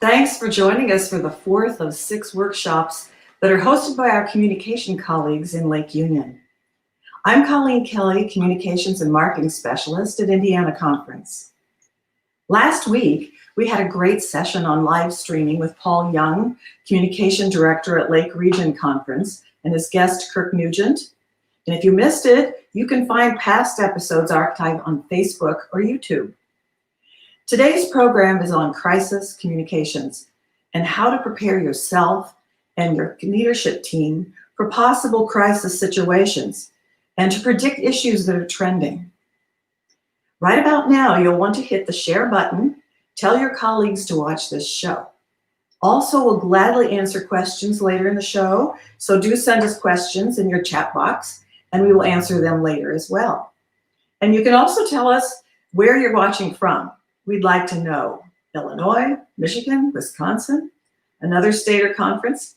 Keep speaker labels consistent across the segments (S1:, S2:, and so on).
S1: Thanks for joining us for the fourth of 6 workshops that are hosted by our communication colleagues in Lake Union. I'm Colleen Kelly, Communications and Marketing Specialist at Indiana Conference. Last week, we had a great session on live streaming with Paul Young, Communication Director at Lake Region Conference, and his guest, Kirk Nugent. And if you missed it, you can find past episodes archived on Facebook or YouTube. Today's program is on crisis communications and how to prepare yourself and your leadership team for possible crisis situations and to predict issues that are trending. Right about now, you'll want to hit the share button, tell your colleagues to watch this show. Also, we'll gladly answer questions later in the show, so do send us questions in your chat box and we will answer them later as well. And you can also tell us where you're watching from. We'd like to know Illinois, Michigan, Wisconsin, another state or conference.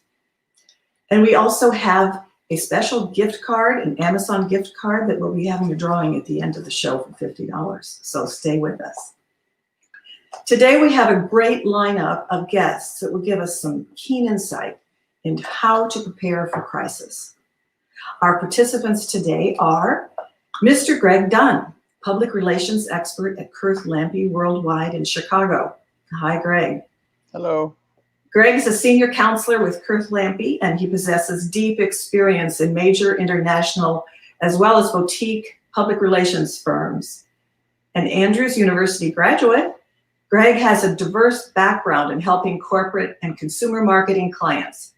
S1: And we also have a special gift card, an Amazon gift card that we'll be having a drawing at the end of the show for $50. So stay with us. Today we have a great lineup of guests that will give us some keen insight into how to prepare for crisis. Our participants today are Mr. Greg Dunn, Public Relations Expert at Kurth Lampe Worldwide in Chicago. Hi, Greg.
S2: Hello.
S1: Greg is a senior counselor with Kurth Lampe, and he possesses deep experience in major international as well as boutique public relations firms. An Andrews University graduate, Greg has a diverse background in helping corporate and consumer marketing clients,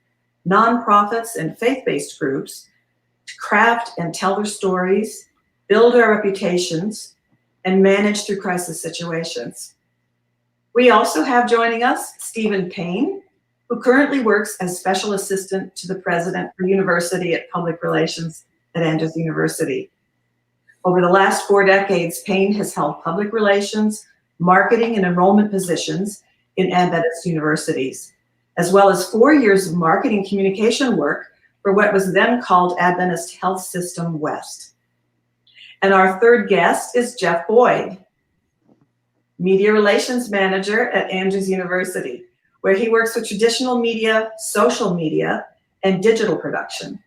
S1: nonprofits and faith-based groups to craft and tell their stories, build our reputations, and manage through crisis situations. We also have joining us Stephen Payne, who currently works as Special Assistant to the President for University at Public Relations at Andrews University. Over the last 4 decades, Payne has held public relations, marketing, and enrollment positions in Adventist universities, as well as 4 years of marketing communication work for what was then called Adventist Health System West. And our third guest is Jeff Boyd, Media Relations Manager at Andrews University, where he works with traditional media, social media, and digital production.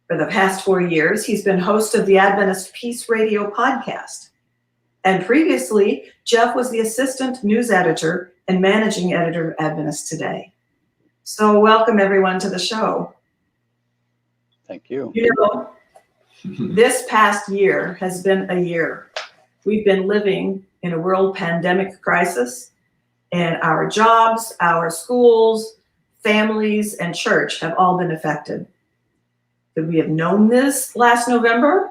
S1: For the past 4 years, he's been host of the Adventist Peace Radio podcast. And previously, Jeff was the assistant news editor and managing editor of Adventist Today. So welcome everyone to the show.
S2: Thank you.
S1: You know, this past year has been a year. We've been living in a world pandemic crisis, and our jobs, our schools, families, and church have all been affected. Could we have known this last November?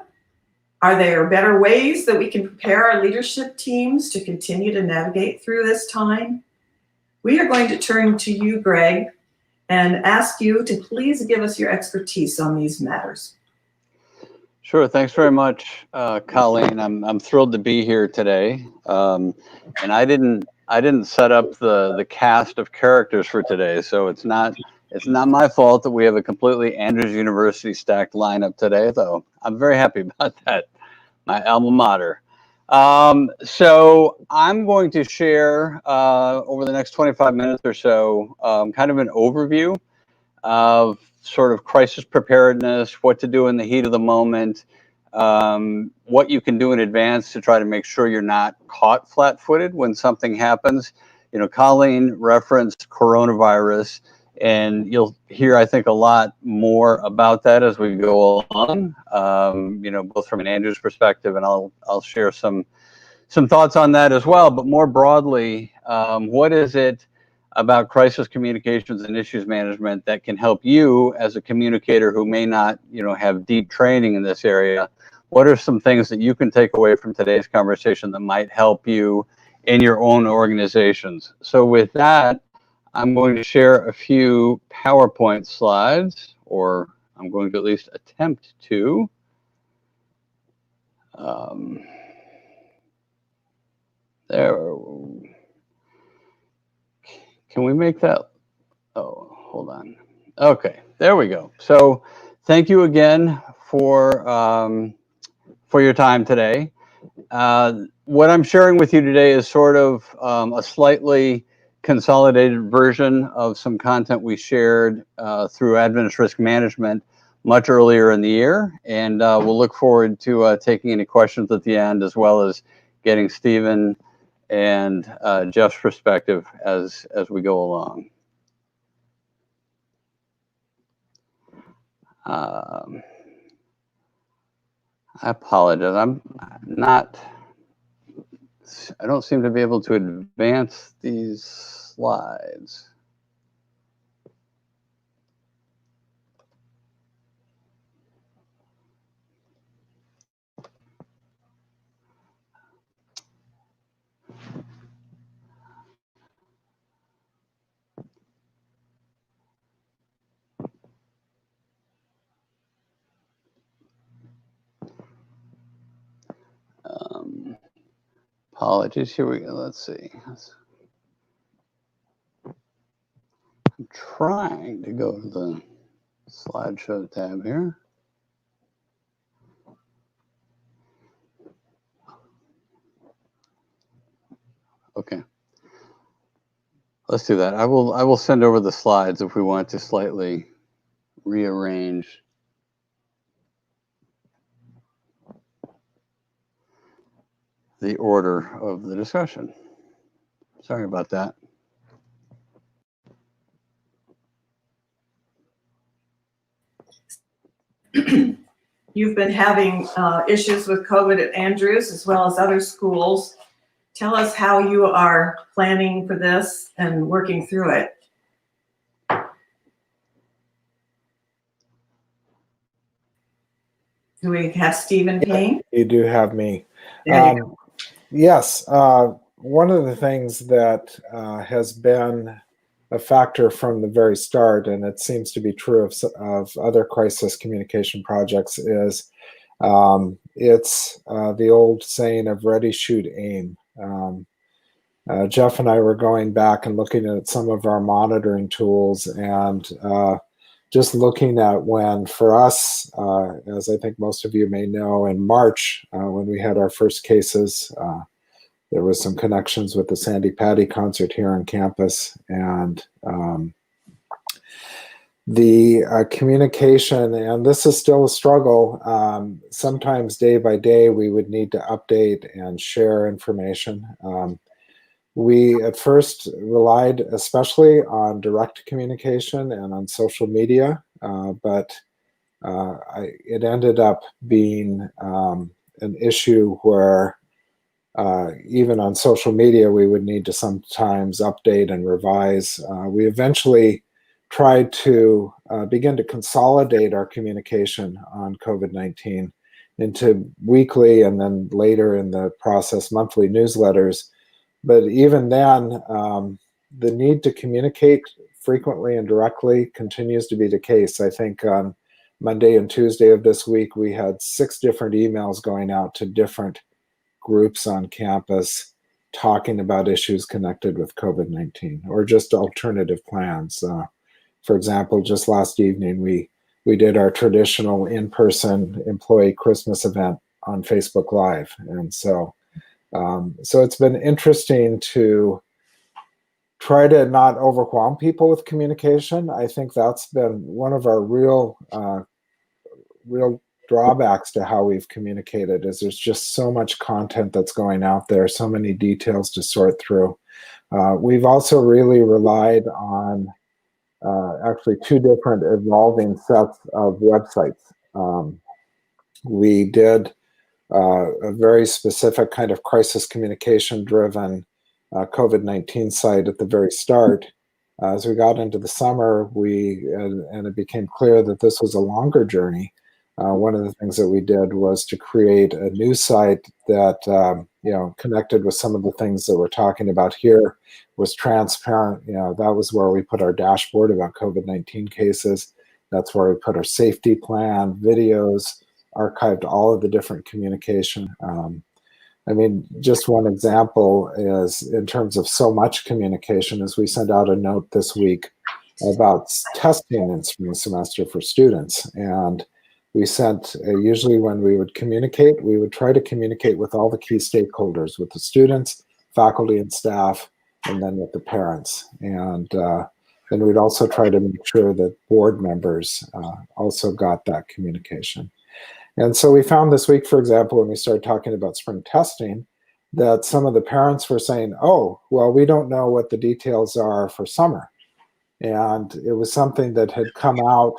S1: Are there better ways that we can prepare our leadership teams to continue to navigate through this time? We are going to turn to you, Greg, and ask you to please give us your expertise on these matters.
S2: Sure. Thanks very much, Colleen. I'm thrilled to be here today. And I didn't set up the cast of characters for today, so it's not my fault that we have a completely Andrews University stacked lineup today, though. I'm very happy about that. My alma mater. So I'm going to share over the next 25 minutes or so kind of an overview of sort of crisis preparedness, what to do in the heat of the moment, what you can do in advance to try to make sure you're not caught flat-footed when something happens. You know, Colleen referenced coronavirus, and you'll hear, I think, a lot more about that as we go along, you know, both from an Andrews perspective, and I'll share some thoughts on that as well. But more broadly, what is it about crisis communications and issues management that can help you as a communicator who may not, you know, have deep training in this area? What are some things that you can take away from today's conversation that might help you in your own organizations? So with that, I'm going to share a few PowerPoint slides, or I'm going to at least attempt to. There. Can we make that? Oh, hold on. Okay, there we go. So thank you again for your time today. What I'm sharing with you today is sort of a slightly consolidated version of some content we shared through Adventist Risk Management much earlier in the year, and we'll look forward to taking any questions at the end, as well as getting Stephen and Jeff's perspective as we go along. I apologize. I don't seem to be able to advance these slides. Apologies. Here we go. Let's see. I'm trying to go to the slideshow tab here. Okay. Let's do that. I will send over the slides if we want to slightly rearrange the order of the discussion. Sorry about that.
S1: You've been having issues with COVID at Andrews as well as other schools. Tell us how you are planning for this and working through it. Do we have Stephen Payne?
S3: You do have me.
S1: There you go.
S3: Yes. one of the things that has been a factor from the very start, and it seems to be true of other crisis communication projects, is it's the old saying of ready, shoot, aim. Jeff and I were going back and looking at some of our monitoring tools, and just looking at when, for us, as I think most of you may know, in March, when we had our first cases, there was some connections with the Sandy Patty concert here on campus, and the communication, and this is still a struggle. Sometimes day by day, we would need to update and share information. We at first relied especially on direct communication and on social media, but it ended up being an issue where even on social media, we would need to sometimes update and revise. We eventually tried to begin to consolidate our communication on COVID-19 into weekly and then later in the process monthly newsletters. But even then, the need to communicate frequently and directly continues to be the case. I think on Monday and Tuesday of this week, we had 6 different emails going out to different groups on campus talking about issues connected with COVID-19 or just alternative plans. For example, just last evening, we did our traditional in-person employee Christmas event on Facebook Live. And so it's been interesting to try to not overwhelm people with communication. I think that's been one of our real drawbacks to how we've communicated, is there's just so much content that's going out there, so many details to sort through. We've also really relied on actually 2 different evolving sets of websites. We did a very specific kind of crisis communication driven COVID-19 site at the very start. As we got into the summer, and it became clear that this was a longer journey. One of the things that we did was to create a new site that connected with some of the things that we're talking about here, was transparent. That was where we put our dashboard about COVID-19 cases. That's where we put our safety plan, videos, archived all of the different communication. Just one example is in terms of so much communication, as we sent out a note this week about testing in spring semester for students. And we sent, usually when we would communicate, we would try to communicate with all the key stakeholders, with the students, faculty and staff, and then with the parents. And we'd also try to make sure that board members also got that communication. And so we found this week, for example, when we started talking about spring testing, that some of the parents were saying, oh, well, we don't know what the details are for summer. And it was something that had come out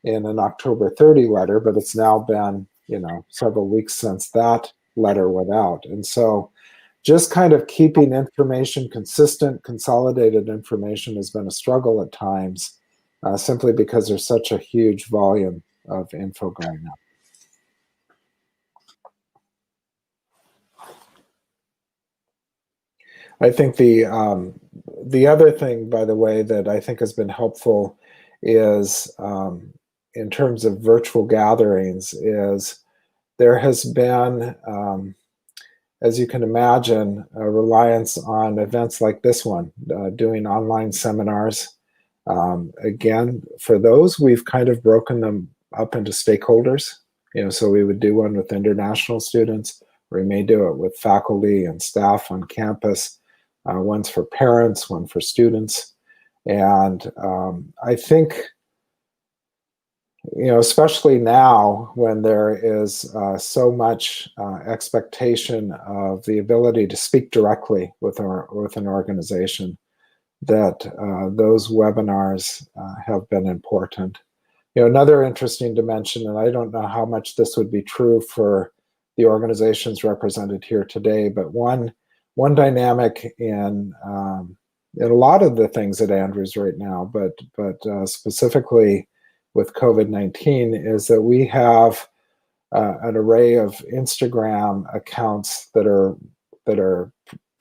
S3: in an October 30 letter, but it's now been, several weeks since that letter went out. And so just kind of keeping information consistent, consolidated information has been a struggle at times, simply because there's such a huge volume of info going out. I think the other thing, by the way, that I think has been helpful is in terms of virtual gatherings, is there has been, as you can imagine, a reliance on events like this one, doing online seminars. Again, for those, we've kind of broken them up into stakeholders. So we would do one with international students, or we may do it with faculty and staff on campus. One's for parents, one for students. And I think, especially now when there is so much expectation of the ability to speak directly with an organization, that those webinars have been important. Another interesting dimension, and I don't know how much this would be true for the organizations represented here today, but one dynamic in a lot of the things at Andrews right now, but specifically with COVID-19, is that we have an array of Instagram accounts that are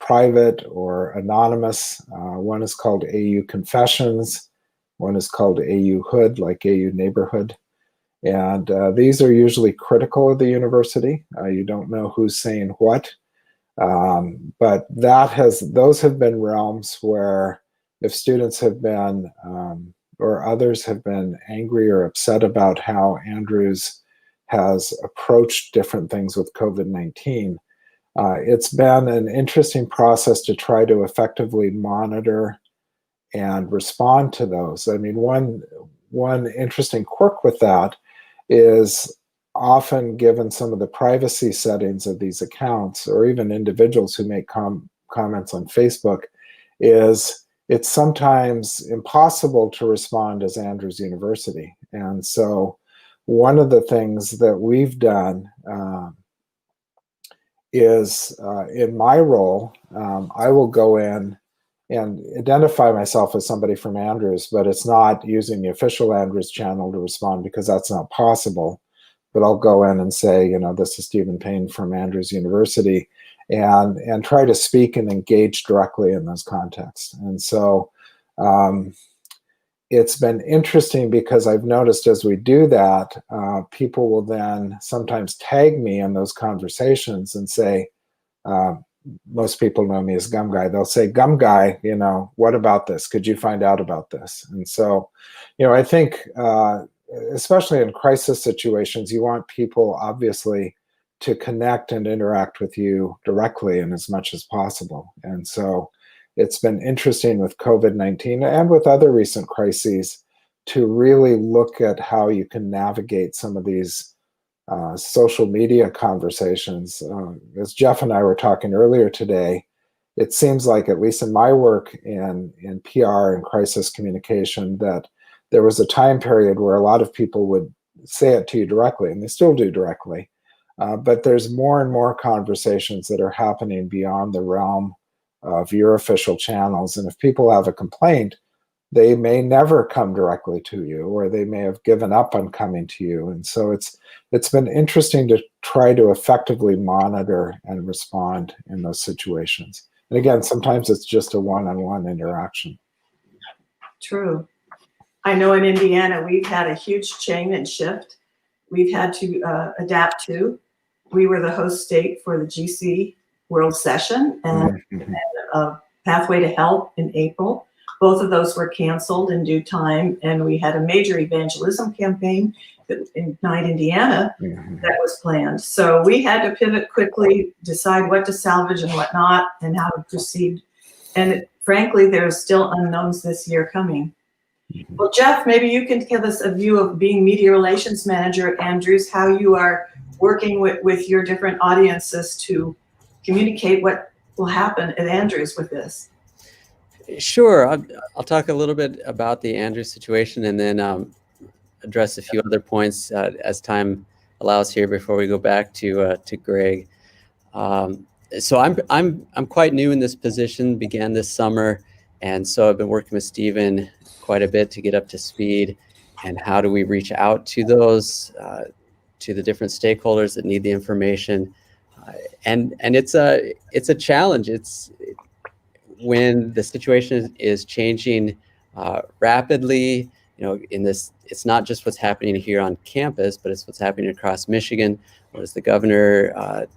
S3: private or anonymous. One is called AU Confessions. One is called AU Hood, like AU Neighborhood. And these are usually critical of the university. You don't know who's saying what. But those have been realms where if students have been or others have been angry or upset about how Andrews has approached different things with COVID-19, it's been an interesting process to try to effectively monitor and respond to those. I mean, one interesting quirk with that is often given some of the privacy settings of these accounts, or even individuals who make comments on Facebook, is it's sometimes impossible to respond as Andrews University. And so one of the things that we've done is in my role, I will go in and identify myself as somebody from Andrews, but it's not using the official Andrews channel to respond because that's not possible. But I'll go in and say, you know, this is Stephen Payne from Andrews University, and try to speak and engage directly in those contexts. And so it's been interesting because I've noticed as we do that, people will then sometimes tag me in those conversations and say, most people know me as Gum Guy. They'll say, Gum Guy, you know, what about this? Could you find out about this? And so, you know, I think, especially in crisis situations, you want people obviously to connect and interact with you directly and as much as possible. And so it's been interesting with COVID-19 and with other recent crises to really look at how you can navigate some of these social media conversations. As Jeff and I were talking earlier today, it seems like, at least in my work in PR and crisis communication, that there was a time period where a lot of people would say it to you directly, and they still do directly. But there's more and more conversations that are happening beyond the realm of your official channels. And if people have a complaint, they may never come directly to you, or they may have given up on coming to you. And so it's been interesting to try to effectively monitor and respond in those situations. And again, sometimes it's just a one-on-one interaction.
S1: True. I know in Indiana, we've had a huge change and shift we've had to adapt to. We were the host state for the GC World Session and Pathway to Help in April. Both of those were canceled in due time, and we had a major evangelism campaign in Night, Indiana, that was planned. So we had to pivot quickly, decide what to salvage and what not, and how to proceed. And frankly, there's still unknowns this year coming. Well, Jeff, maybe you can give us a view of being media relations manager at Andrews, how you are working with your different audiences to communicate what will happen at Andrews with this.
S4: Sure. I'll talk a little bit about the Andrews situation, and then address a few other points as time allows here before we go back to Greg. So I'm quite new in this position, began this summer, and so I've been working with Stephen quite a bit to get up to speed. And how do we reach out to those, to the different stakeholders that need the information? And it's a challenge. When the situation is changing rapidly, you know, it's not just what's happening here on campus, but it's what's happening across Michigan. What is the governor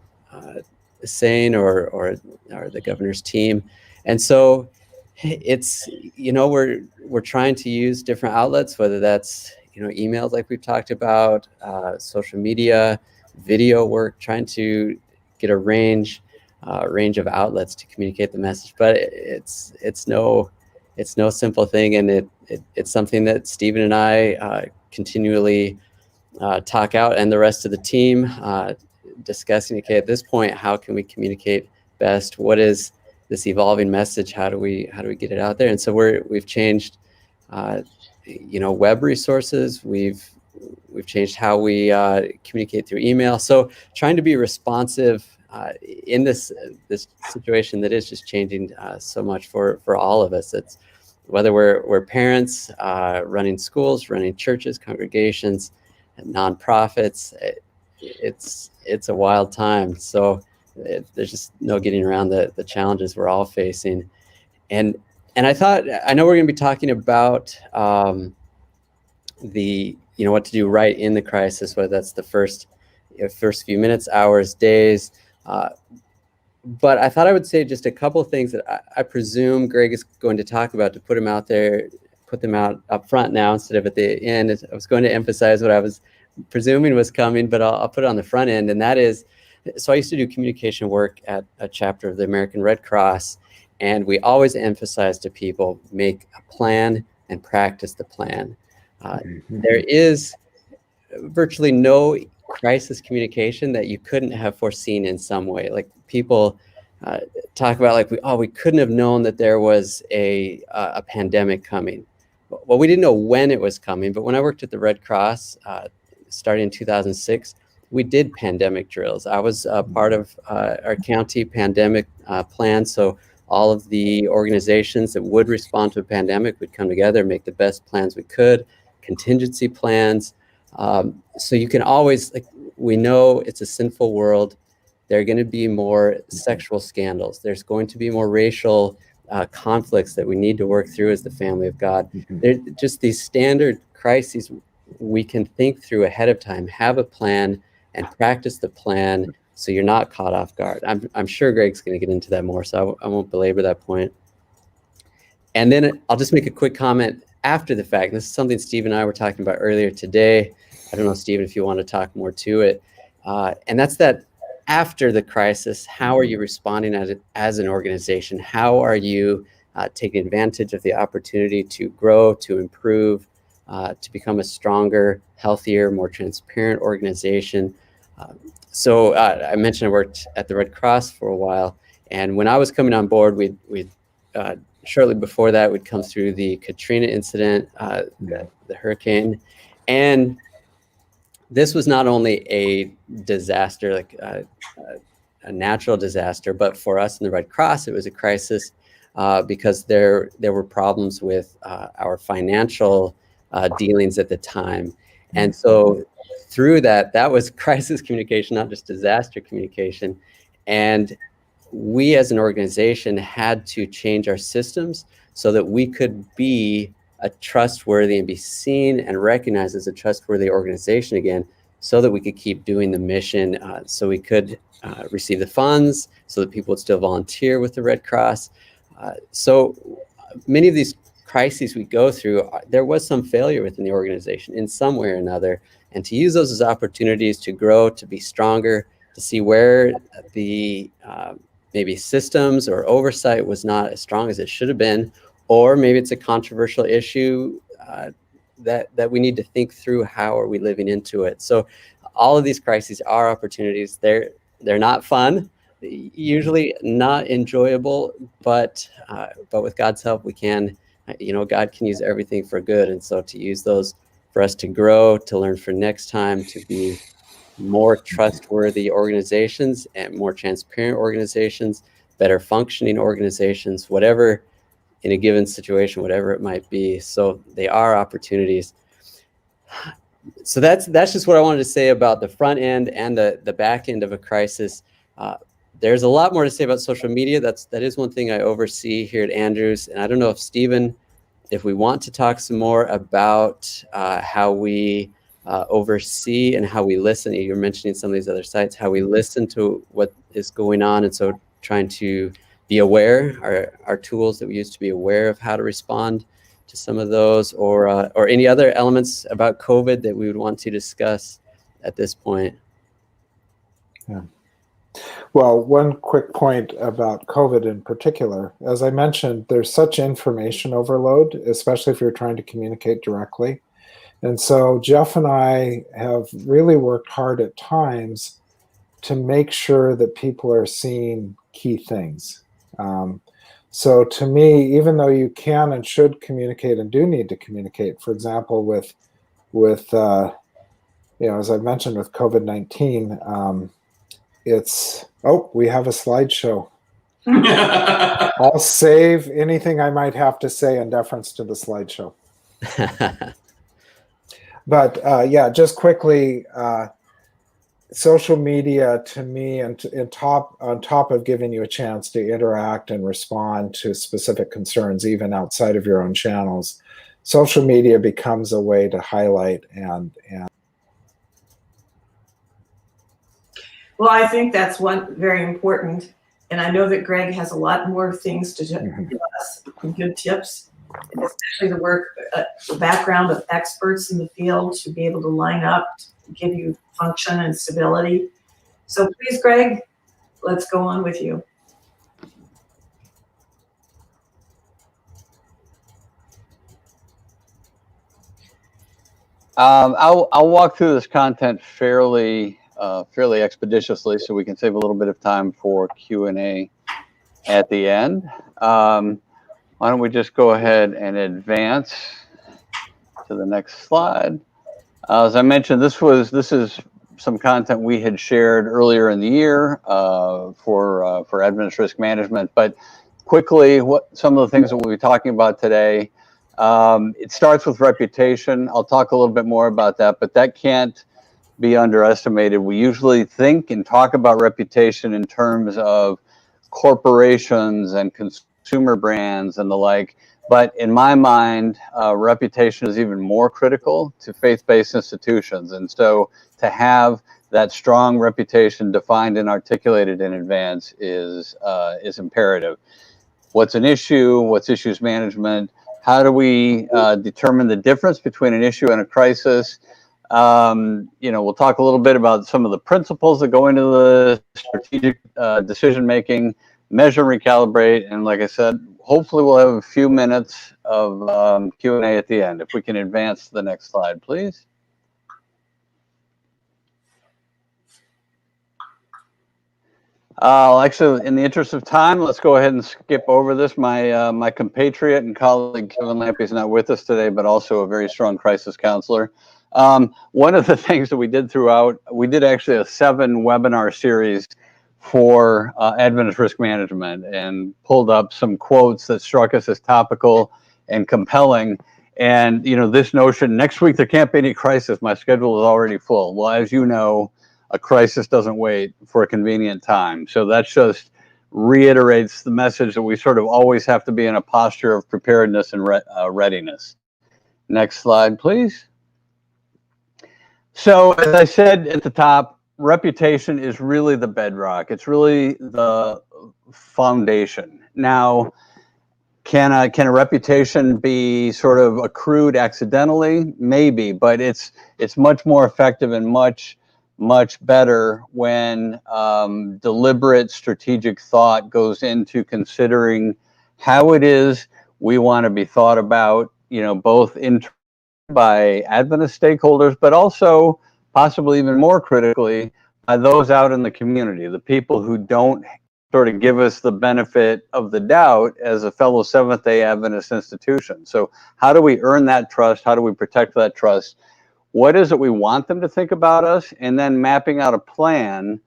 S4: saying, or the governor's team? And so it's, you know, we're trying to use different outlets, whether that's, you know, emails like we've talked about, social media, video work, trying to get a range of outlets to communicate the message. But it's no simple thing, and it's something that Stephen and I continually talk out, and the rest of the team discussing. Okay, at this point, how can we communicate best? What is this evolving message? How do we get it out there? And so we've changed, you know, web resources. We've changed how we communicate through email. So trying to be responsive in this situation that is just changing so much for all of us. It's whether we're parents running schools, running churches, congregations, and nonprofits. It's a wild time. So there's just no getting around the challenges we're all facing. And I thought, I know we're going to be talking about what to do right in the crisis, whether that's the first few minutes, hours, days. But I thought I would say just a couple of things that I presume Greg is going to talk about to put them out there, put them out up front now instead of at the end. I was going to emphasize what I was presuming was coming, but I'll put it on the front end. And that is, so I used to do communication work at a chapter of the American Red Cross, and we always emphasize to people, make a plan and practice the plan. There is virtually no crisis communication that you couldn't have foreseen in some way. Like people talk about, like we couldn't have known that there was a pandemic coming. Well, we didn't know when it was coming, but when I worked at the Red Cross, starting in 2006, we did pandemic drills. I was part of our county pandemic plan, so all of the organizations that would respond to a pandemic would come together, make the best plans we could, contingency plans. So you can always, like, we know it's a sinful world. There are going to be more sexual scandals. There's going to be more racial conflicts that we need to work through as the family of God. They're just these standard crises we can think through ahead of time, have a plan and practice the plan so you're not caught off guard. I'm sure Greg's going to get into that more, so I won't belabor that point. And then I'll just make a quick comment after the fact. This is something Steve and I were talking about earlier today. I don't know, Stephen, if you want to talk more to it. And that's that after the crisis, how are you responding as an organization? How are you taking advantage of the opportunity to grow, to improve, to become a stronger, healthier, more transparent organization? So I mentioned I worked at the Red Cross for a while. And when I was coming on board, we'd shortly before that, we'd come through the Katrina incident, the hurricane. And this was not only a disaster, like a natural disaster, but for us in the Red Cross, it was a crisis because there were problems with our financial dealings at the time. And so through that was crisis communication, not just disaster communication. And we as an organization had to change our systems so that we could be a trustworthy and be seen and recognized as a trustworthy organization again, so that we could keep doing the mission, so we could receive the funds, so that people would still volunteer with the Red Cross. So many of these crises we go through, there was some failure within the organization in some way or another, and to use those as opportunities to grow, to be stronger, to see where the maybe systems or oversight was not as strong as it should have been, or maybe it's a controversial issue that we need to think through, how are we living into it. So all of these crises are opportunities. They're not fun, usually not enjoyable, but with God's help, we can, God can use everything for good. And so to use those for us to grow, to learn for next time, to be more trustworthy organizations and more transparent organizations, better functioning organizations, whatever, in a given situation, whatever it might be. So they are opportunities. So that's just what I wanted to say about the front end and the back end of a crisis. There's a lot more to say about social media. That is one thing I oversee here at Andrews. And I don't know if Stephen, if we want to talk some more about how we oversee and how we listen. You're mentioning some of these other sites, how we listen to what is going on. And so trying to be aware, our tools that we use to be aware of how to respond to some of those, or any other elements about COVID that we would want to discuss at this point.
S3: Yeah. Well, one quick point about COVID in particular. As I mentioned, there's such information overload, especially if you're trying to communicate directly. And so Jeff and I have really worked hard at times to make sure that people are seeing key things. So to me, even though you can and should communicate and do need to communicate, for example, with as I mentioned with COVID-19, we have a slideshow. I'll save anything I might have to say in deference to the slideshow. But just quickly, social media to me, and on top of giving you a chance to interact and respond to specific concerns, even outside of your own channels, social media becomes a way to highlight and
S1: Well, I think that's one very important. And I know that Greg has a lot more things to give us, some good tips, and especially the work, the background of experts in the field to be able to line up, to give you function and stability. So please, Greg, let's go on with you.
S2: I'll walk through this content fairly expeditiously, so we can save a little bit of time for Q&A at the end. Why don't we just go ahead and advance to the next slide? As I mentioned, this is some content we had shared earlier in the year for Adventist Risk Management. But quickly, what some of the things that we'll be talking about today. It starts with reputation. I'll talk a little bit more about that, but that can't be underestimated. We usually think and talk about reputation in terms of corporations and consumer brands and the like. But in my mind, reputation is even more critical to faith-based institutions. And so to have that strong reputation defined and articulated in advance is imperative. What's an issue? What's issues management? How do we determine the difference between an issue and a crisis? We'll talk a little bit about some of the principles that go into the strategic decision-making, measure, recalibrate, and like I said, hopefully we'll have a few minutes of Q&A at the end. If we can advance to the next slide, please. Actually, in the interest of time, let's go ahead and skip over this. My compatriot and colleague Kevin Lampe is not with us today, but also a very strong crisis counselor. One of the things that we did throughout, we did actually a 7-webinar series for Adventist Risk Management, and pulled up some quotes that struck us as topical and compelling. And this notion, next week there can't be any crisis, my schedule is already full. Well, as you know, a crisis doesn't wait for a convenient time. So that just reiterates the message that we sort of always have to be in a posture of preparedness and readiness. Next slide, please. So as I said at the top, reputation is really the bedrock. It's really the foundation. Now, can a reputation be sort of accrued accidentally? Maybe, but it's much more effective and much better when deliberate strategic thought goes into considering how it is we want to be thought about, both by Adventist stakeholders, but also possibly even more critically by those out in the community, the people who don't sort of give us the benefit of the doubt as a fellow Seventh-day Adventist institution. So how do we earn that trust? How do we protect that trust? What is it we want them to think about us? And then mapping out a plan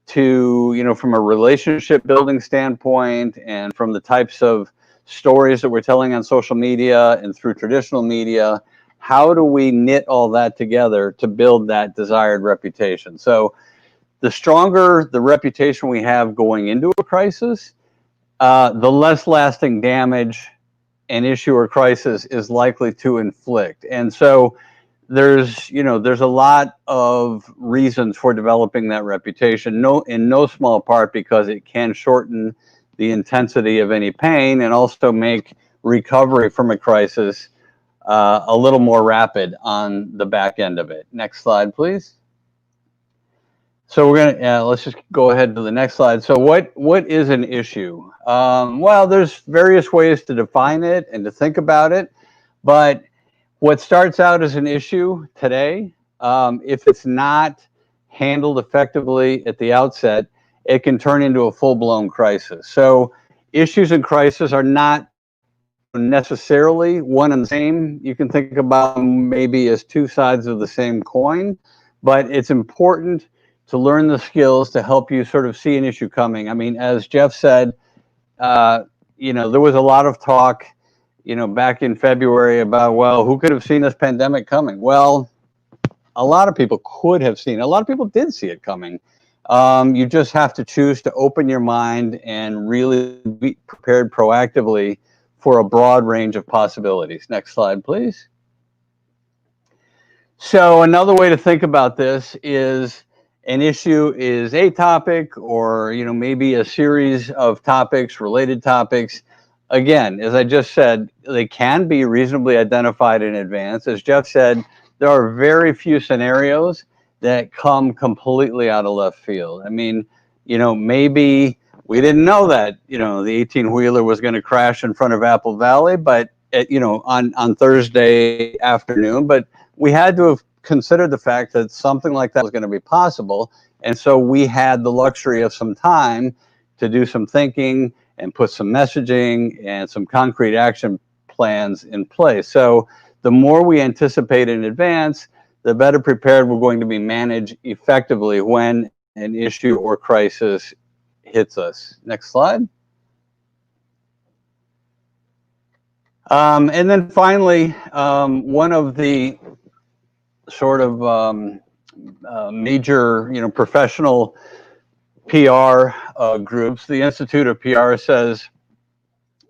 S2: to, from a relationship building standpoint and from the types of stories that we're telling on social media and through traditional media, how do we knit all that together to build that desired reputation? So the stronger the reputation we have going into a crisis, the less lasting damage an issue or crisis is likely to inflict. And so there's a lot of reasons for developing that reputation, in no small part because it can shorten the intensity of any pain and also make recovery from a crisis a little more rapid on the back end of it. Next slide, please. So we're gonna let's just go ahead to the next slide. So what is an issue? Well, there's various ways to define it and to think about it, but what starts out as an issue today, if it's not handled effectively at the outset, it can turn into a full-blown crisis. So issues and crises are not necessarily one and the same. You can think about them maybe as two sides of the same coin, but it's important to learn the skills to help you sort of see an issue coming. I mean, as Jeff said, there was a lot of talk back in February about, well, who could have seen this pandemic coming? Well, a lot of people could have seen. A lot of people did see it coming. You just have to choose to open your mind and really be prepared proactively for a broad range of possibilities. Next slide, please. So another way to think about this is an issue is a topic, or maybe a series of topics, related topics. Again, as I just said, they can be reasonably identified in advance. As Jeff said, there are very few scenarios that come completely out of left field. I mean, maybe we didn't know that the 18-wheeler was going to crash in front of Apple Valley, but on Thursday afternoon, but we had to have considered the fact that something like that was going to be possible. And so we had the luxury of some time to do some thinking and put some messaging and some concrete action plans in place. So the more we anticipate in advance, the better prepared we're going to be managed effectively when an issue or crisis hits us. Next slide. And then finally, one of the sort of major, professional PR groups, the Institute of PR, says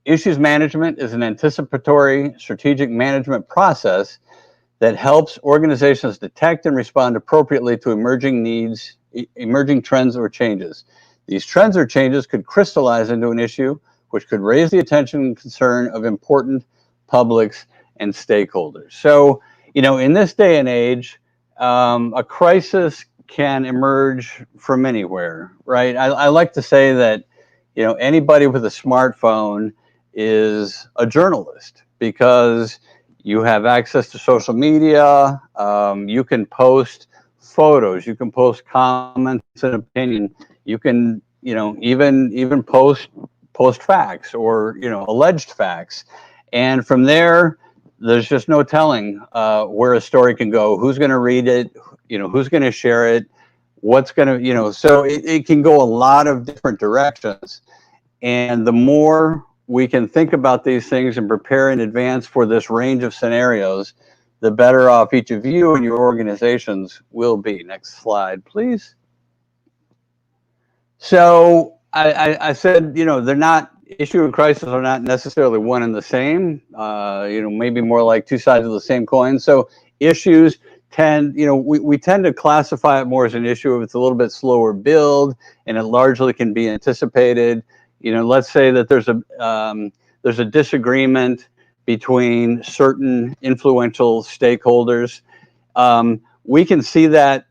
S2: issues management is an anticipatory strategic management process that helps organizations detect and respond appropriately to emerging needs, emerging trends or changes. These trends or changes could crystallize into an issue which could raise the attention and concern of important publics and stakeholders. So, in this day and age, a crisis can emerge from anywhere, right? I like to say that, anybody with a smartphone is a journalist, because you have access to social media. You can post photos. You can post comments and opinion. You can, even post facts or alleged facts, and from there, there's just no telling where a story can go. Who's going to read it? Who's going to share it? What's going to, so it can go a lot of different directions. And the more we can think about these things and prepare in advance for this range of scenarios, the better off each of you and your organizations will be. Next slide, please. So I said, they're not, issue and crisis are not necessarily one and the same, maybe more like two sides of the same coin. So issues tend, we tend to classify it more as an issue if it's a little bit slower build and it largely can be anticipated. Let's say that there's a disagreement between certain influential stakeholders. We can see that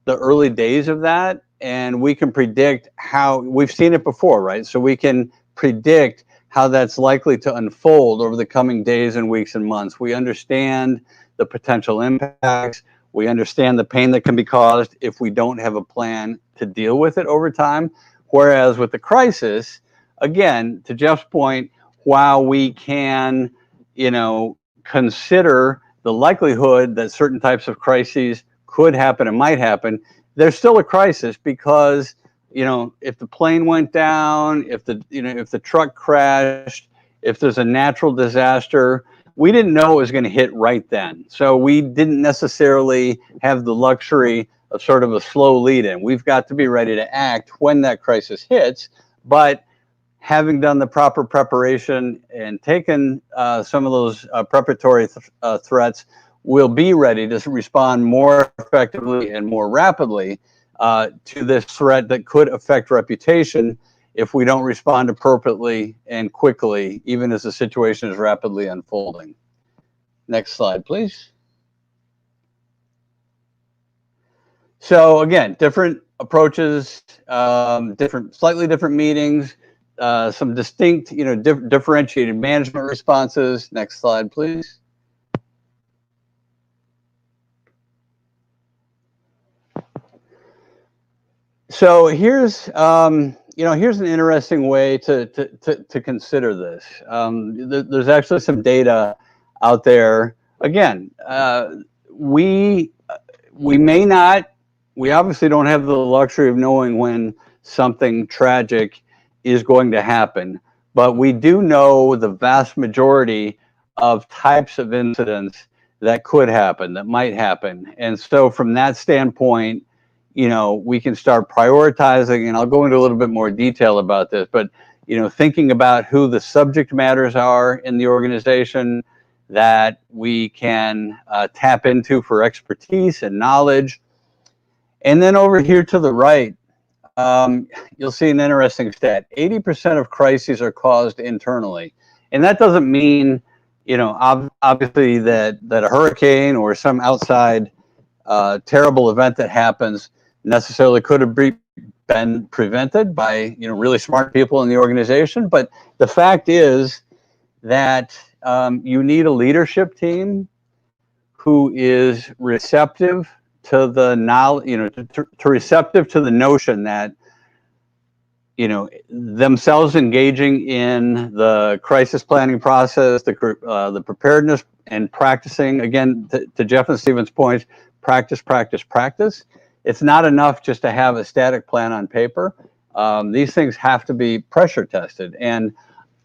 S2: the early days of that, and we can predict how, we've seen it before, right? So we can predict how that's likely to unfold over the coming days and weeks and months. We understand the potential impacts. We understand the pain that can be caused if we don't have a plan to deal with it over time. Whereas with the crisis, again, to Jeff's point, while we can, consider the likelihood that certain types of crises could happen and might happen, there's still a crisis, because if the plane went down, if the truck crashed, if there's a natural disaster, we didn't know it was going to hit right then. So we didn't necessarily have the luxury of sort of a slow lead in. We've got to be ready to act when that crisis hits, but having done the proper preparation and taken some of those preparatory threats, we'll be ready to respond more effectively and more rapidly to this threat that could affect reputation if we don't respond appropriately and quickly, even as the situation is rapidly unfolding. Next slide, please. So again, different approaches, slightly different meetings, some distinct, differentiated management responses. Next slide, please. So here's, here's an interesting way to consider this. There's actually some data out there. Again, we obviously don't have the luxury of knowing when something tragic is going to happen, but we do know the vast majority of types of incidents that could happen, that might happen. And so from that standpoint, we can start prioritizing, and I'll go into a little bit more detail about this, but, thinking about who the subject matters are in the organization that we can tap into for expertise and knowledge. And then over here to the right, you'll see an interesting stat. 80% of crises are caused internally. And that doesn't mean, obviously that a hurricane or some outside terrible event that happens necessarily could have been prevented by, really smart people in the organization. But the fact is that you need a leadership team who is receptive to the knowledge, to receptive to the notion that, themselves engaging in the crisis planning process, the preparedness, and practicing, again, to Jeff and Stephen's point, practice, practice, practice. It's not enough just to have a static plan on paper. These things have to be pressure tested. And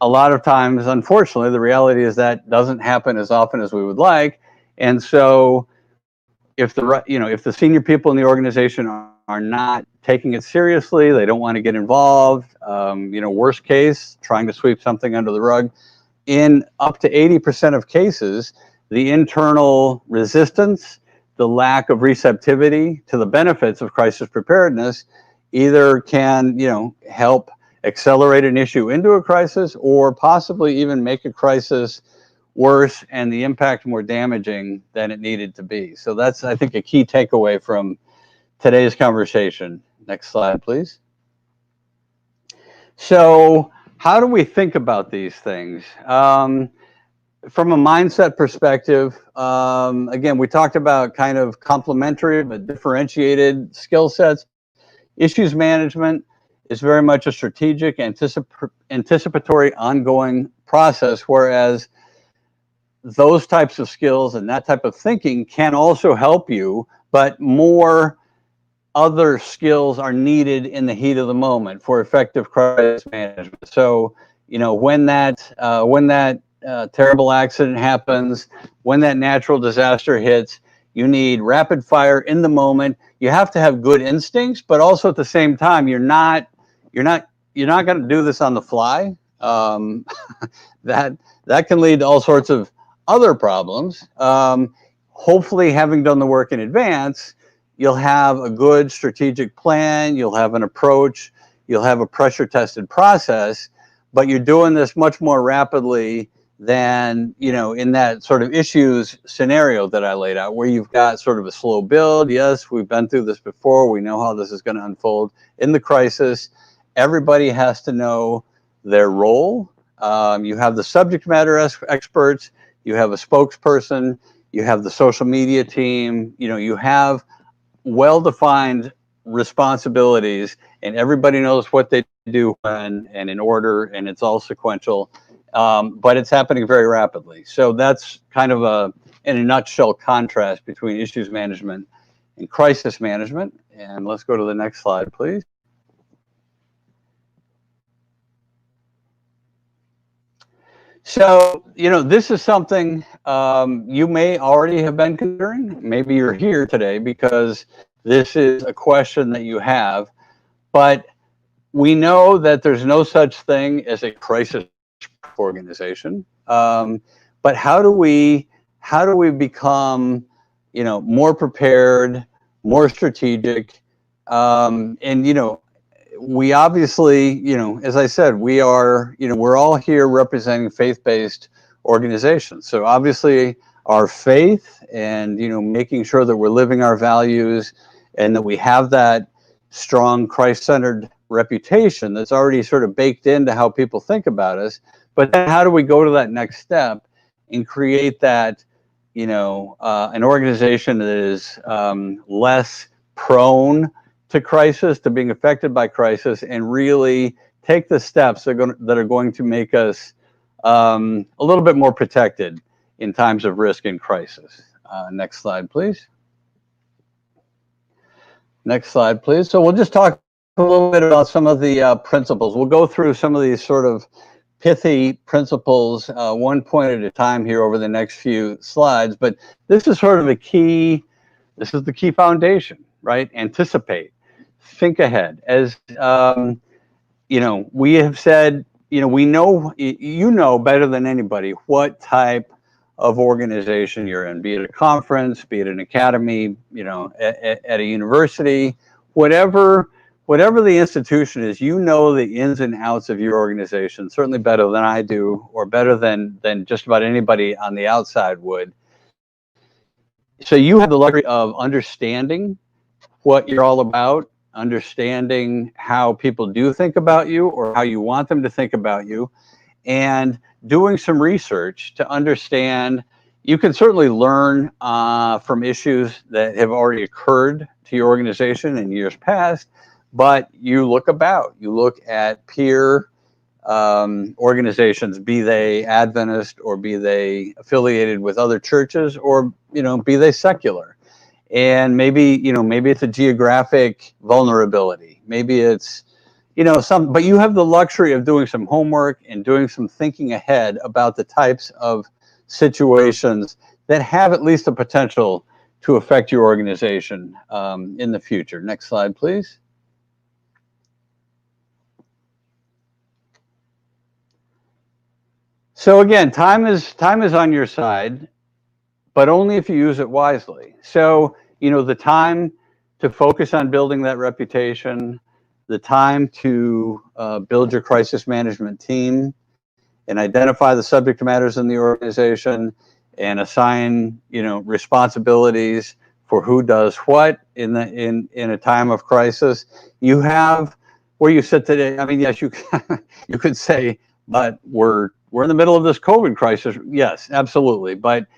S2: a lot of times, unfortunately, the reality is that doesn't happen as often as we would like. And so if the senior people in the organization are not taking it seriously, they don't want to get involved, worst case, trying to sweep something under the rug, in up to 80% of cases, the internal resistance, the lack of receptivity to the benefits of crisis preparedness either can, help accelerate an issue into a crisis, or possibly even make a crisis worse and the impact more damaging than it needed to be. So that's, I think, a key takeaway from today's conversation. Next slide, please. So how do we think about these things? From a mindset perspective, again, we talked about kind of complementary but differentiated skill sets. Issues management is very much a strategic, anticipatory, ongoing process, whereas those types of skills and that type of thinking can also help you, but more other skills are needed in the heat of the moment for effective crisis management. So, when that terrible accident happens, when that natural disaster hits, you need rapid fire in the moment. You have to have good instincts, but also at the same time, you're not going to do this on the fly. That can lead to all sorts of other problems. Hopefully, having done the work in advance, you'll have a good strategic plan, you'll have an approach, you'll have a pressure tested process, but you're doing this much more rapidly than, in that sort of issues scenario that I laid out, where you've got sort of a slow build. Yes, we've been through this before. We know how this is going to unfold in the crisis. Everybody has to know their role. You have the subject matter experts, you have a spokesperson, you have the social media team, you have well-defined responsibilities, and everybody knows what they do when and in order, and it's all sequential, but it's happening very rapidly. So that's kind of in a nutshell, contrast between issues management and crisis management. And let's go to the next slide, please. So, this is something you may already have been considering. Maybe you're here today because this is a question that you have. But we know that there's no such thing as a crisis organization. But how do we become, more prepared, more strategic, and we obviously, as I said, we're all here representing faith-based organizations. So obviously our faith and, making sure that we're living our values and that we have that strong Christ-centered reputation that's already sort of baked into how people think about us. But then how do we go to that next step and create that, an organization that is less prone to crisis, to being affected by crisis, and really take the steps that are going to make us a little bit more protected in times of risk and crisis. Next slide, please. Next slide, please. So we'll just talk a little bit about some of the principles. We'll go through some of these sort of pithy principles, one point at a time here over the next few slides. But this is sort of this is the key foundation, right? Anticipate, think ahead. As we have said, we know, you know better than anybody what type of organization you're in, be it a conference, be it an academy, at a university, whatever the institution is, you know the ins and outs of your organization, certainly better than I do, or better than just about anybody on the outside would. So you have the luxury of understanding what you're all about, understanding how people do think about you or how you want them to think about you, and doing some research to understand. You can certainly learn from issues that have already occurred to your organization in years past, but you look at peer organizations, be they Adventist or be they affiliated with other churches, or be they secular. And maybe it's a geographic vulnerability, maybe it's but you have the luxury of doing some homework and doing some thinking ahead about the types of situations that have at least the potential to affect your organization in the future. Next slide, please. So again, time is on your side, but only if you use it wisely. So, the time to focus on building that reputation, the time to build your crisis management team and identify the subject matters in the organization and assign, responsibilities for who does what in a time of crisis. You have where you sit today. I mean, yes, you could say, but we're in the middle of this COVID crisis. Yes, absolutely. But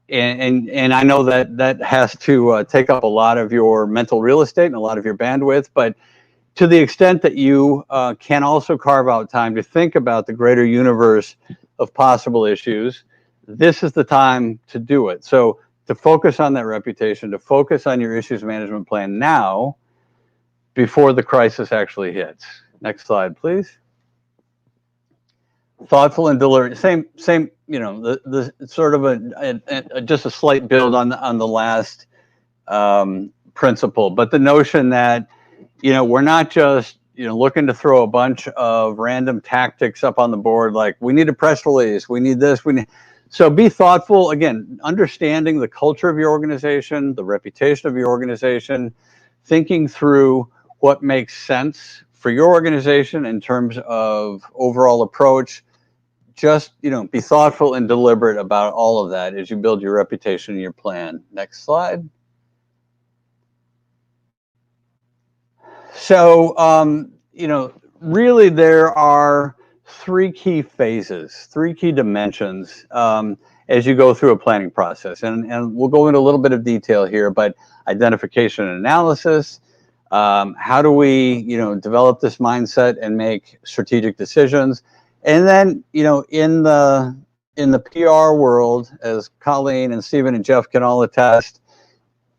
S2: and I know that has to take up a lot of your mental real estate and a lot of your bandwidth. But to the extent that you can also carve out time to think about the greater universe of possible issues, this is the time to do it. So to focus on that reputation, to focus on your issues management plan now, before the crisis actually hits. Next slide, please. Thoughtful and deliberate. Same. The sort of just a slight build on the last principle, but the notion that we're not just looking to throw a bunch of random tactics up on the board, like we need a press release, we need this, so be thoughtful. Again, understanding the culture of your organization, the reputation of your organization, thinking through what makes sense for your organization in terms of overall approach. Just be thoughtful and deliberate about all of that as you build your reputation and your plan. Next slide. So really there are three key phases, three key dimensions as you go through a planning process, and we'll go into a little bit of detail here. But identification and analysis. How do we develop this mindset and make strategic decisions? And then in the PR world, as Colleen and Stephen and Jeff can all attest,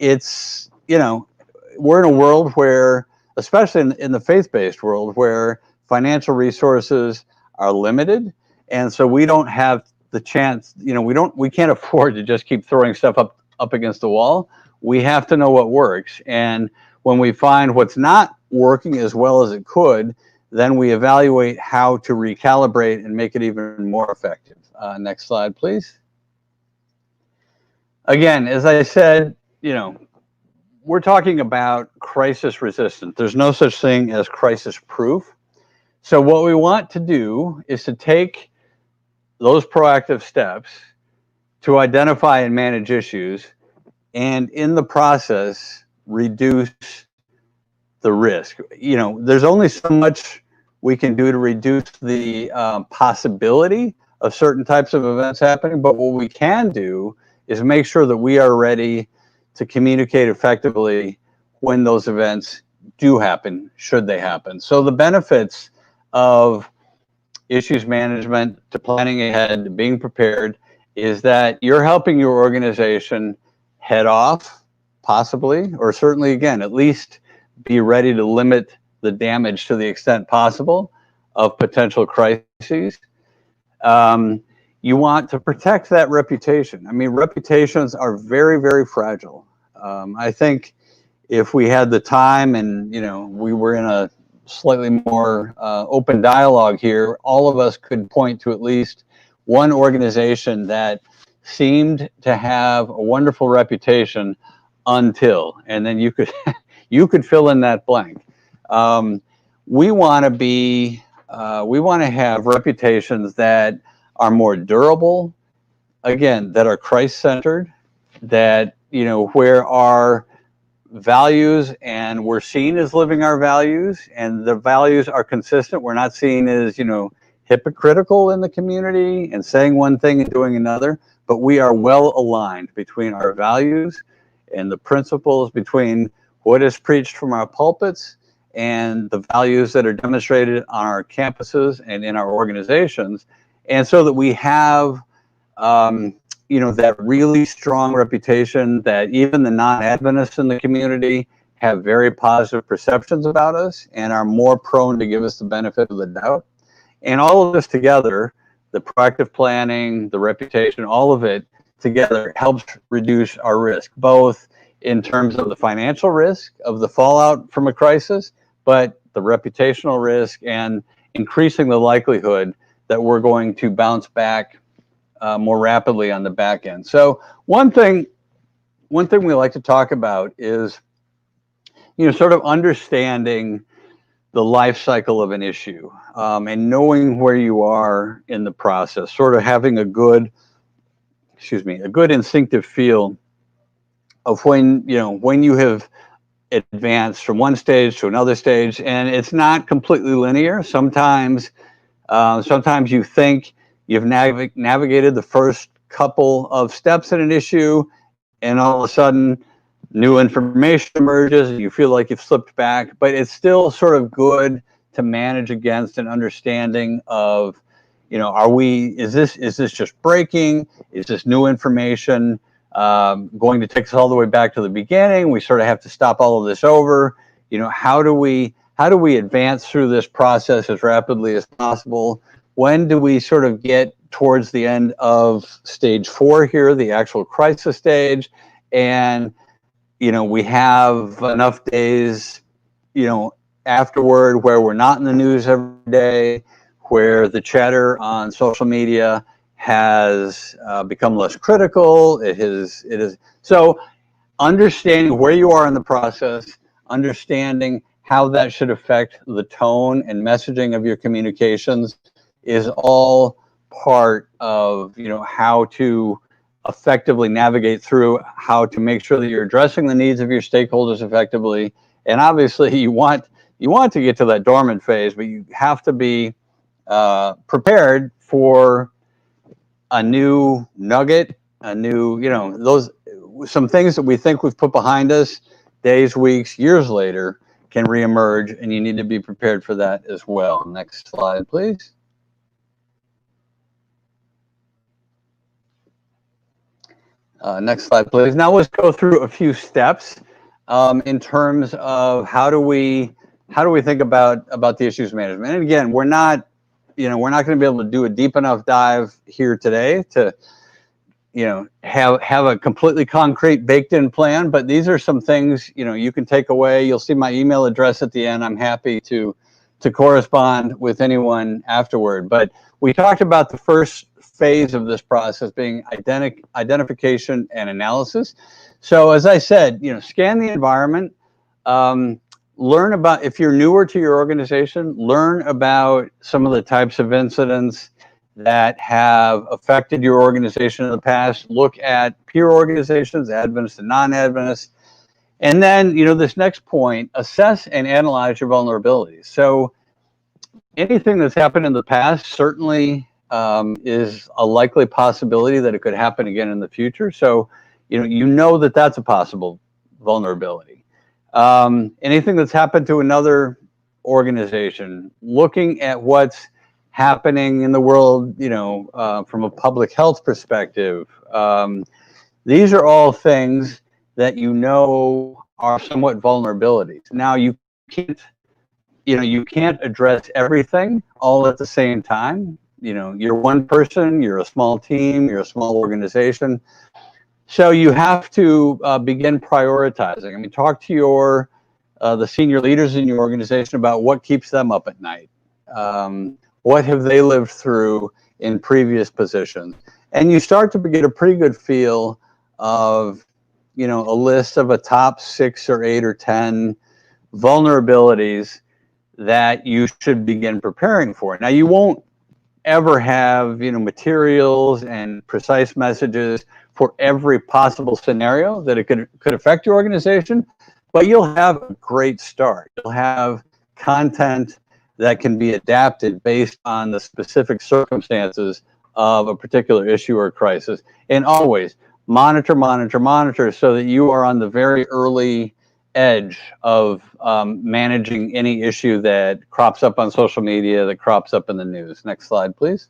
S2: it's we're in a world where, especially in the faith-based world, where financial resources are limited, and so we don't have the chance. We can't afford to just keep throwing stuff up against the wall. We have to know what works, and when we find what's not working as well as it could, then we evaluate how to recalibrate and make it even more effective. Next slide, please. Again, as I said, we're talking about crisis resistant. There's no such thing as crisis proof. So what we want to do is to take those proactive steps to identify and manage issues, and in the process, reduce the risk. There's only so much we can do to reduce the possibility of certain types of events happening, but what we can do is make sure that we are ready to communicate effectively when those events do happen, should they happen. So the benefits of issues management, to planning ahead, to being prepared, is that you're helping your organization head off, possibly, or certainly, again, at least be ready to limit the damage to the extent possible of potential crisis crises, you want to protect that reputation. I mean, reputations are very, very fragile. I think if we had the time and, you know, we were in a slightly more open dialogue here, all of us could point to at least one organization that seemed to have a wonderful reputation until, and then you could you could fill in that blank. We want to be, we want to have reputations that are more durable, again, that are Christ-centered, that, you know, where our values and we're seen as living our values and the values are consistent. We're not seen as, you know, hypocritical in the community and saying one thing and doing another, but we are well aligned between our values and the principles, between what is preached from our pulpits and the values that are demonstrated on our campuses and in our organizations. And so that we have, you know, that really strong reputation that even the non-Adventists in the community have very positive perceptions about us and are more prone to give us the benefit of the doubt. And all of this together, the proactive planning, the reputation, all of it together helps reduce our risk, both in terms of the financial risk of the fallout from a crisis, but the reputational risk and increasing the likelihood that we're going to bounce back more rapidly on the back end. So one thing we like to talk about is, you know, sort of understanding the life cycle of an issue, and knowing where you are in the process, sort of having a good, a good instinctive feel of when, you know, when you have advanced from one stage to another stage, and it's not completely linear. Sometimes you think you've navigated the first couple of steps in an issue, and all of a sudden new information emerges and you feel like you've slipped back, but it's still sort of good to manage against an understanding of, you know, is this just breaking? Is this new information going to take us all the way back to the beginning? We sort of have to stop all of this over. You know, how do we advance through this process as rapidly as possible? When do we sort of get towards the end of stage 4 here, the actual crisis stage, and, you know, we have enough days, you know, afterward where we're not in the news every day, where the chatter on social media has become less critical. It is so understanding where you are in the process, understanding how that should affect the tone and messaging of your communications is all part of, you know, how to effectively navigate through, how to make sure that you're addressing the needs of your stakeholders effectively. And obviously you want to get to that dormant phase, but you have to be prepared for a new nugget, a new, you know, some things that we think we've put behind us, days, weeks, years later, can reemerge, and you need to be prepared for that as well. Next slide, please. Next slide, please. Now let's go through a few steps in terms of how do we think about the issues management. And again, we're not going to be able to do a deep enough dive here today to, you know, have a completely concrete baked in plan, but these are some things, you know, you can take away. You'll see my email address at the end. I'm happy to correspond with anyone afterward. But we talked about the first phase of this process being identification and analysis. So as I said, you know, scan the environment, learn about, if you're newer to your organization, learn about some of the types of incidents that have affected your organization in the past. Look at peer organizations, Adventists and non-Adventists. And then, you know, this next point, assess and analyze your vulnerabilities. So anything that's happened in the past certainly is a likely possibility that it could happen again in the future. So, you know that that's a possible vulnerability. Anything that's happened to another organization, looking at what's happening in the world, you know, from a public health perspective. These are all things that you know are somewhat vulnerabilities. Now, you can't you can't address everything all at the same time. You're one person, you're a small team, you're a small organization. So you have to begin prioritizing. I mean, talk to the senior leaders in your organization about what keeps them up at night. What have they lived through in previous positions? And you start to get a pretty good feel of, a list of a top 6 or 8 or 10 vulnerabilities that you should begin preparing for. Now, you won't ever have, materials and precise messages for every possible scenario that it could affect your organization, but you'll have a great start. You'll have content that can be adapted based on the specific circumstances of a particular issue or crisis. And always monitor, monitor, monitor, so that you are on the very early edge of managing any issue that crops up on social media, that crops up in the news. Next slide, please.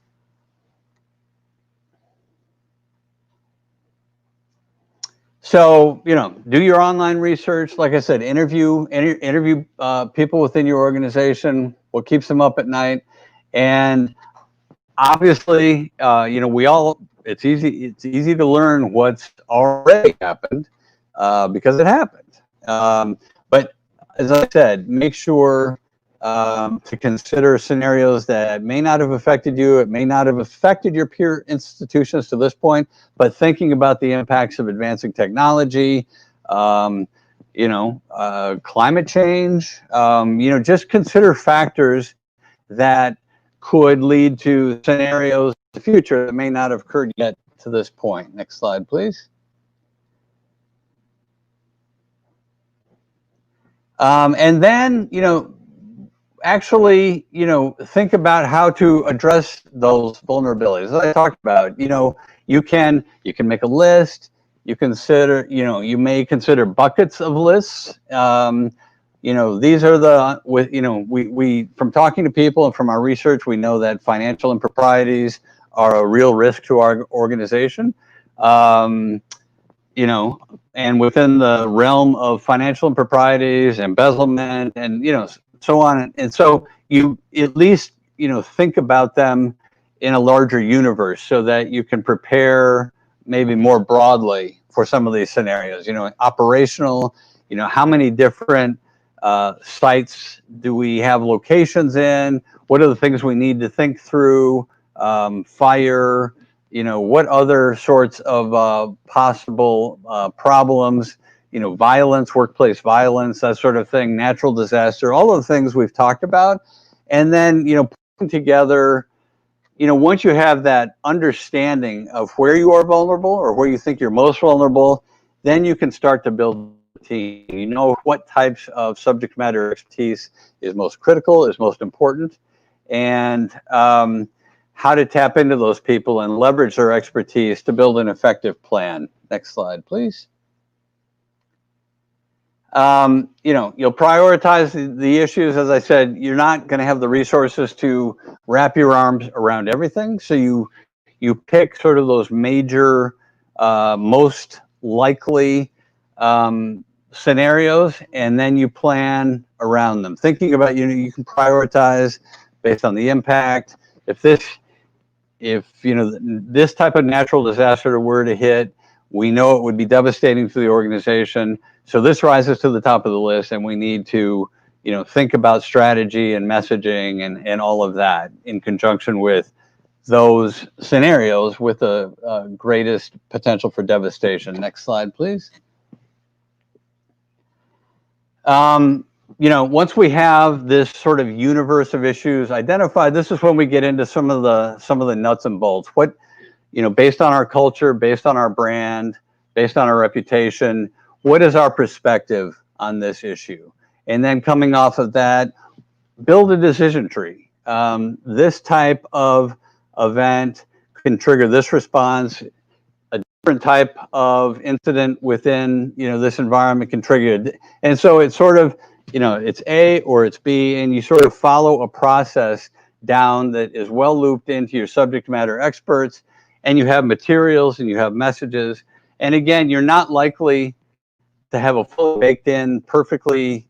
S2: So, do your online research. Like I said, interview people within your organization, what keeps them up at night. And obviously, it's easy to learn what's already happened because it happened. But as I said, make sure to consider scenarios that may not have affected you. It may not have affected your peer institutions to this point, but thinking about the impacts of advancing technology, climate change, just consider factors that could lead to scenarios in the future that may not have occurred yet to this point. Next slide, please. And then, actually, think about how to address those vulnerabilities. As I talked about, you can make a list. You may consider buckets of lists. These are we from talking to people and from our research, we know that financial improprieties are a real risk to our organization. And within the realm of financial improprieties, embezzlement, and so on. And so you at least think about them in a larger universe, so that you can prepare maybe more broadly for some of these scenarios. Operational. How many different sites do we have locations in? What are the things we need to think through? Fire. What other sorts of possible problems, violence, workplace violence, that sort of thing, natural disaster, all of the things we've talked about. And then, putting together, once you have that understanding of where you are vulnerable or where you think you're most vulnerable, then you can start to build a team. What types of subject matter expertise is most critical, is most important, and how to tap into those people and leverage their expertise to build an effective plan. Next slide, please. You'll prioritize the issues. As I said, you're not going to have the resources to wrap your arms around everything. So you pick sort of those major, most likely scenarios, and then you plan around them. Thinking about, you can prioritize based on the impact. If this type of natural disaster were to hit, we know it would be devastating to the organization. So this rises to the top of the list, and we need to, think about strategy and messaging and all of that in conjunction with those scenarios with the greatest potential for devastation. Next slide, please. Once we have this sort of universe of issues identified, this is when we get into some of the nuts and bolts. What, based on our culture, based on our brand, based on our reputation, what is our perspective on this issue? And then coming off of that, build a decision tree. This type of event can trigger this response. A different type of incident within this environment can trigger it. And so it's sort of it's A or it's B, and you sort of follow a process down that is well looped into your subject matter experts, and you have materials and you have messages. And again, you're not likely to have a fully baked in, perfectly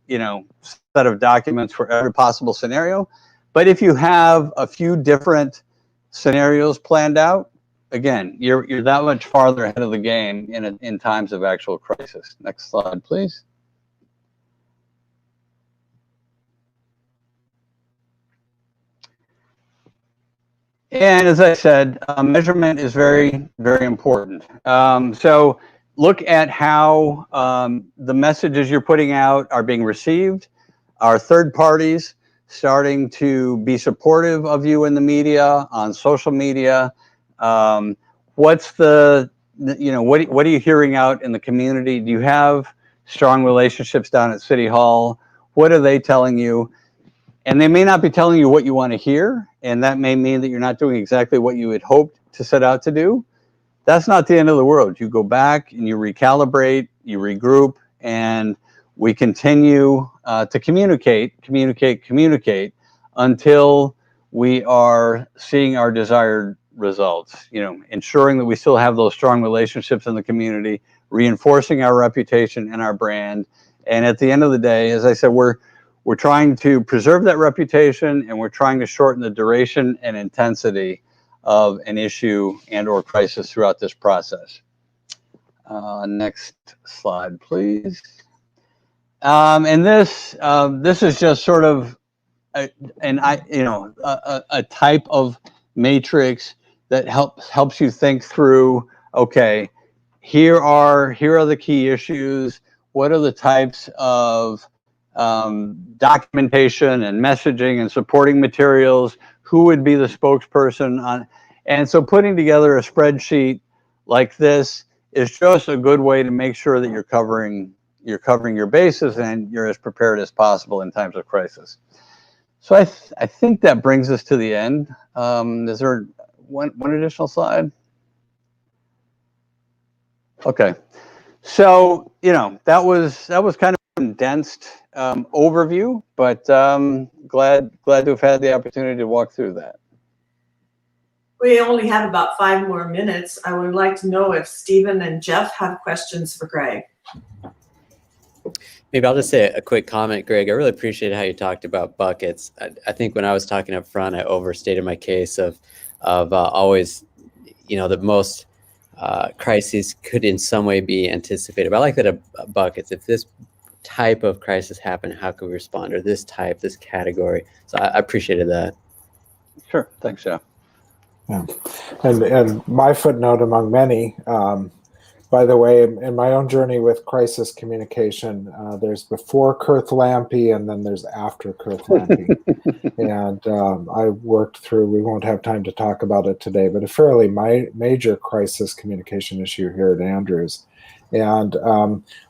S2: set of documents for every possible scenario. But if you have a few different scenarios planned out, again, you're that much farther ahead of the game in times of actual crisis. Next slide, please. And as I said, measurement is very, very important. So look at how the messages you're putting out are being received. Are third parties starting to be supportive of you in the media, on social media? What's the, what are you hearing out in the community? Do you have strong relationships down at City Hall? What are they telling you? And they may not be telling you what you want to hear, and that may mean that you're not doing exactly what you had hoped to set out to do. That's not the end of the world. You go back and you recalibrate, you regroup, and we continue to communicate until we are seeing our desired results. Ensuring that we still have those strong relationships in the community, reinforcing our reputation and our brand. And at the end of the day, as I said, we're trying to preserve that reputation, and we're trying to shorten the duration and intensity of an issue and or crisis throughout this process. Next slide, please. And this is just sort of a type of matrix that helps you think through. Okay, here are the key issues. What are the types of documentation and messaging and supporting materials? Who would be the spokesperson on? And so putting together a spreadsheet like this is just a good way to make sure that you're covering your bases and you're as prepared as possible in times of crisis. So I think that brings us to the end. Is there one additional slide? Okay. So, that was kind of a condensed overview, but glad to have had the opportunity to walk through that.
S1: We only have about 5 more minutes. I would like to know if Stephen and Jeff have questions for Greg.
S4: Maybe I'll just say a quick comment, Greg. I really appreciate how you talked about buckets. I think when I was talking up front, I overstated my case of always, the most crises could in some way be anticipated. But I like that a buckets. If this type of crisis happened, how could we respond? Or this type, this category. So I appreciated that.
S2: Sure. Thanks, Jeff.
S3: Yeah. And my footnote among many, by the way, in my own journey with crisis communication, there's before Kurth Lampe and then there's after Kurth Lampe. And I worked through, we won't have time to talk about it today, but a fairly major crisis communication issue here at Andrews. And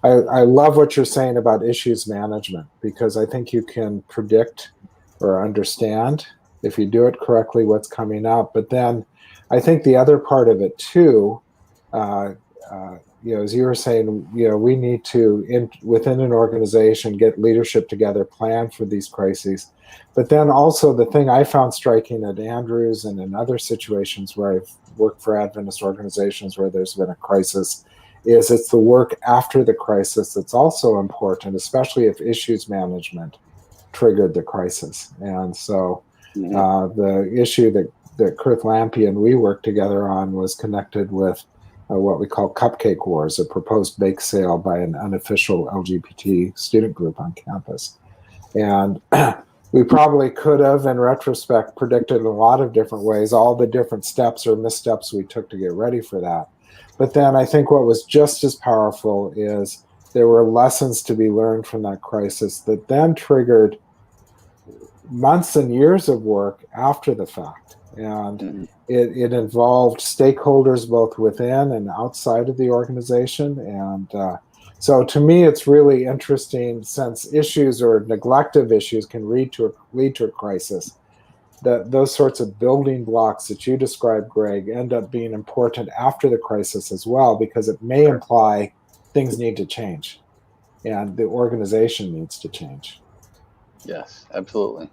S3: I love what you're saying about issues management, because I think you can predict or understand, if you do it correctly, what's coming up. But then I think the other part of it too, as you were saying, we need to, within an organization, get leadership together, plan for these crises. But then also the thing I found striking at Andrews and in other situations where I've worked for Adventist organizations where there's been a crisis, is it's the work after the crisis that's also important, especially if issues management triggered the crisis. And so the issue that Kurth Lampe and we worked together on was connected with what we call Cupcake Wars, a proposed bake sale by an unofficial LGBT student group on campus. And we probably could have, in retrospect, predicted in a lot of different ways all the different steps or missteps we took to get ready for that. But then I think what was just as powerful is there were lessons to be learned from that crisis that then triggered months and years of work after the fact. And it involved stakeholders both within and outside of the organization. And so to me, it's really interesting, since issues or neglect of issues can lead to a crisis, that those sorts of building blocks that you described, Greg, end up being important after the crisis as well, because it may imply things need to change and the organization needs to change.
S2: Yes, absolutely.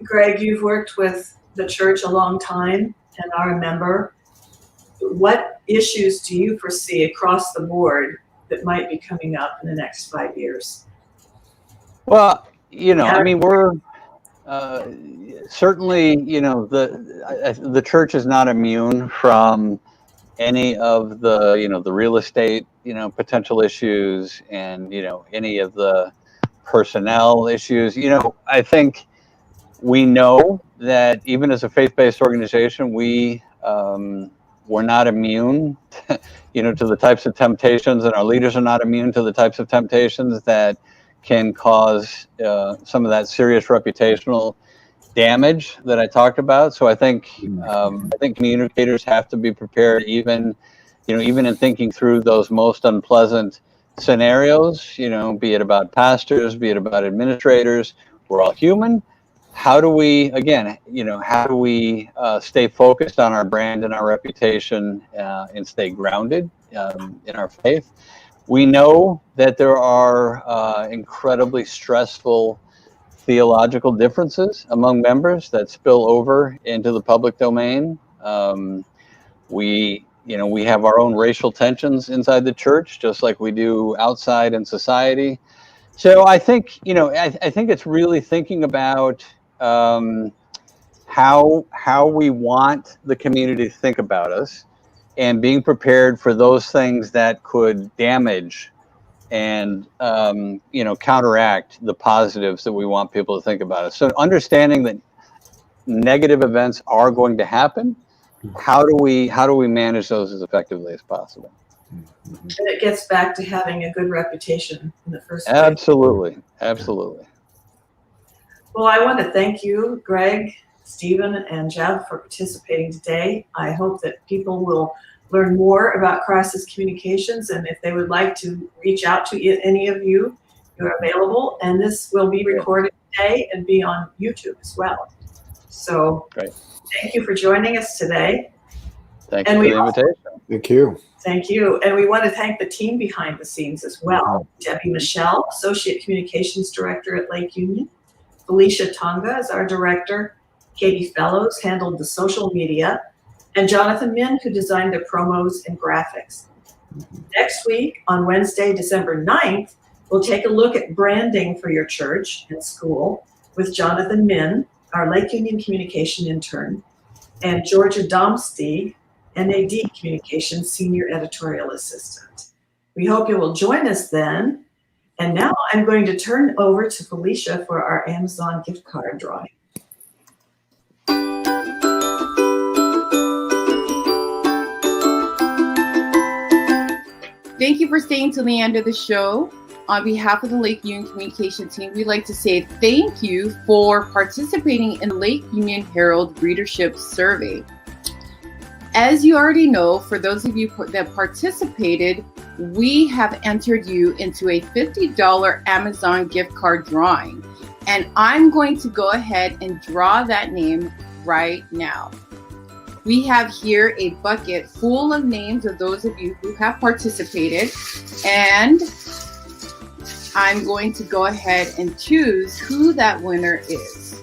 S1: Greg, you've worked with the church a long time and are a member. What issues do you foresee across the board that might be coming up in the next 5 years?
S2: Well, I mean, we're certainly, the church is not immune from any of the, the real estate, potential issues and, any of the personnel issues. I think we know that even as a faith-based organization, we're not immune, to the types of temptations, and our leaders are not immune to the types of temptations that can cause some of that serious reputational damage that I talked about. So I think communicators have to be prepared, even in thinking through those most unpleasant scenarios. Be it about pastors, be it about administrators. We're all human. How do we stay focused on our brand and our reputation and stay grounded in our faith? We know that there are incredibly stressful theological differences among members that spill over into the public domain. We have our own racial tensions inside the church, just like we do outside in society. So I think, I think it's really thinking about how we want the community to think about us, and being prepared for those things that could damage and counteract the positives that we want people to think about us. So understanding that negative events are going to happen, how do we manage those as effectively as possible?
S1: And it gets back to having a good reputation in the first place.
S2: Absolutely.
S1: Well, I want to thank you, Greg, Stephen, and Jeff, for participating today. I hope that people will learn more about crisis communications, and if they would like to reach out to any of you, you're available. And this will be recorded today and be on YouTube as well. So
S2: Great.
S1: Thank you for joining us today.
S2: Thank you for the invitation.
S3: Thank you.
S1: Thank you. And we want to thank the team behind the scenes as well. Debbie Michelle, Associate Communications Director at Lake Union. Felicia Tonga is our director. Katie Fellows handled the social media. And Jonathan Min, who designed the promos and graphics. Next week, on Wednesday, December 9th, we'll take a look at branding for your church and school with Jonathan Min, our Lake Union Communication intern, and Georgia Domsteig, NAD Communications Senior Editorial Assistant. We hope you will join us then. And now I'm going to turn over to Felicia for our Amazon gift card drawing.
S5: Thank you for staying till the end of the show. On behalf of the Lake Union Communication team, we'd like to say thank you for participating in the Lake Union Herald Readership Survey. As you already know, for those of you that participated, we have entered you into a $50 Amazon gift card drawing. And I'm going to go ahead and draw that name right now. We have here a bucket full of names of those of you who have participated, and I'm going to go ahead and choose who that winner is.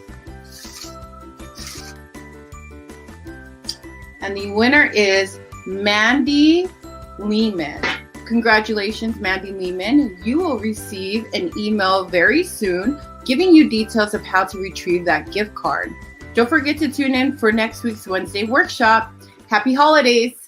S5: And the winner is Mandy Lehman. Congratulations, Mandy Lehman. You will receive an email very soon giving you details of how to retrieve that gift card. Don't forget to tune in for next week's Wednesday workshop. Happy holidays.